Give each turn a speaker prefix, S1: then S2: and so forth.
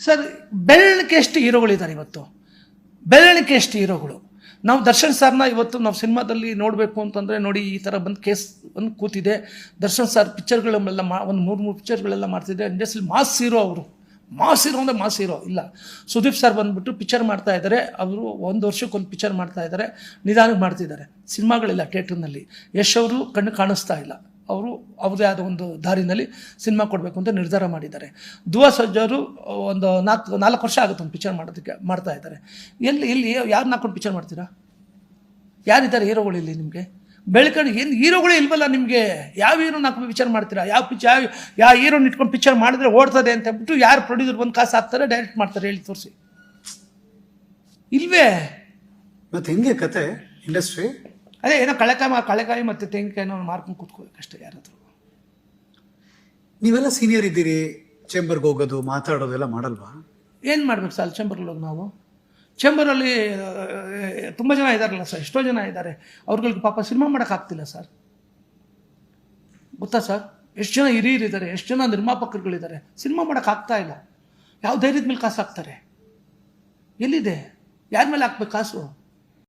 S1: Sir ಬೆರಳಿಕೆಯಷ್ಟು ಹೀರೋಗಳಿದ್ದಾರೆ ಇವತ್ತು, ಬೆರಳಿಕೆಯಷ್ಟು ಹೀರೋಗಳು. ನಾವು ದರ್ಶನ್ ಸರ್ನ ಇವತ್ತು ನಾವು ಸಿನಿಮಾದಲ್ಲಿ ನೋಡಬೇಕು ಅಂತಂದರೆ ನೋಡಿ ಈ ಥರ ಬಂದು ಕೇಸ್ ಬಂದು ಕೂತಿದೆ. ದರ್ಶನ್ ಸರ್ ಪಿಕ್ಚರ್ಗಳೆಲ್ಲ ಒಂದು ಮೂರು ಪಿಕ್ಚರ್ಗಳೆಲ್ಲ ಮಾಡ್ತಿದ್ದೆ. ಇಂಡಸ್ಟ್ರಿಯಲ್ಲಿ ಮಾಸ್ ಹೀರೋ ಅವರು, ಮಾಸ್ ಹೀರೋ ಅಂದರೆ ಮಾಸ್ ಹೀರೋ ಇಲ್ಲ. ಸುದೀಪ್ ಸರ್ ಬಂದುಬಿಟ್ಟು ಪಿಕ್ಚರ್ ಮಾಡ್ತಾ ಇದ್ದಾರೆ, ಅವರು 1 ವರ್ಷಕ್ಕೊಂದು ಪಿಕ್ಚರ್ ಮಾಡ್ತಾ ಇದ್ದಾರೆ, ನಿಧಾನಕ್ಕೆ ಮಾಡ್ತಿದ್ದಾರೆ. ಸಿನಿಮಾಗಳಿಲ್ಲ ಥಿಯೇಟ್ರ್ನಲ್ಲಿ. ಯಶ್ ಅವರು ಕಣ್ಣು ಕಾಣಿಸ್ತಾ ಇಲ್ಲ, ಅವರು ಅವ್ರದೇ ಆದ ಒಂದು ದಾರಿನಲ್ಲಿ ಸಿನಿಮಾ ಕೊಡಬೇಕು ಅಂತ ನಿರ್ಧಾರ ಮಾಡಿದ್ದಾರೆ. ಧ್ರುವ ಸರ್ಜಾ ಒಂದು 4 ವರ್ಷ ಆಗುತ್ತೆ ಒಂದು ಪಿಕ್ಚರ್ ಮಾಡೋದಕ್ಕೆ, ಮಾಡ್ತಾ ಇದ್ದಾರೆ. ಎಲ್ಲಿ ಯಾರು ಹಾಕೊಂಡು ಪಿಕ್ಚರ್ ಮಾಡ್ತೀರಾ? ಯಾರಿದ್ದಾರೆ ಹೀರೋಗಳು ಇಲ್ಲಿ ನಿಮಗೆ? ಬೆಳ್ಕೊಂಡು ಏನು ಹೀರೋಗಳೇ ಇಲ್ವಲ್ಲ ನಿಮಗೆ. ಯಾವ ಹೀರೋನ ಹಾಕೊಂಡು ಪಿಕ್ಚರ್ ಮಾಡ್ತೀರಾ? ಯಾವ ಹೀರೋನ ಇಟ್ಕೊಂಡು ಪಿಕ್ಚರ್ ಮಾಡಿದ್ರೆ ಓಡ್ತದೆ ಅಂತ ಹೇಳ್ಬಿಟ್ಟು ಯಾರು ಪ್ರೊಡ್ಯೂಸರ್ ಬಂದು ಕಾಸು ಹಾಕ್ತಾರೆ, ಡೈರೆಕ್ಟ್ ಮಾಡ್ತಾರೆ, ಹೇಳಿ ತೋರಿಸಿ. ಇಲ್ವೇ?
S2: ಮತ್ತೆ ಹೆಂಗೆ ಕತೆ ಇಂಡಸ್ಟ್ರಿ?
S1: ಅದೇ ಏನೋ ಕಳೆಕಾಯಿ ಮತ್ತು ತೆಂಗಿನಕಾಯಿನೋ ಮಾರ್ಕೊಂಡು ಕೂತ್ಕೋಬೇಕಷ್ಟೇ ಯಾರಾದರೂ.
S2: ನೀವೆಲ್ಲ ಸೀನಿಯರ್ ಇದ್ದೀರಿ, ಚೇಂಬರ್ಗೆ ಹೋಗೋದು ಮಾತಾಡೋದೆಲ್ಲ ಮಾಡಲ್ವಾ?
S1: ಏನು ಮಾಡ್ಬೇಕು ಸರ್ ಚೇಂಬರ್ಗೆ ಹೋಗಿ ನಾವು? ಚೇಂಬರಲ್ಲಿ ತುಂಬ ಜನ ಇದ್ದಾರಲ್ಲ ಸರ್, ಎಷ್ಟೋ ಜನ ಇದ್ದಾರೆ. ಅವ್ರುಗಳಿಗೆ ಪಾಪ ಸಿನಿಮಾ ಮಾಡೋಕ್ಕಾಗ್ತಿಲ್ಲ ಸರ್, ಗೊತ್ತಾ ಸರ್? ಎಷ್ಟು ಜನ ಹಿರಿಯರಿದ್ದಾರೆ, ಎಷ್ಟು ಜನ ನಿರ್ಮಾಪಕರುಗಳಿದ್ದಾರೆ, ಸಿನಿಮಾ ಮಾಡೋಕ್ಕಾಗ್ತಾ ಇಲ್ಲ. ಯಾವ ಧೈರ್ಯದ ಮೇಲೆ ಕಾಸು ಹಾಕ್ತಾರೆ? ಎಲ್ಲಿದೆ? ಯಾರ ಮೇಲೆ ಹಾಕ್ಬೇಕು ಕಾಸು?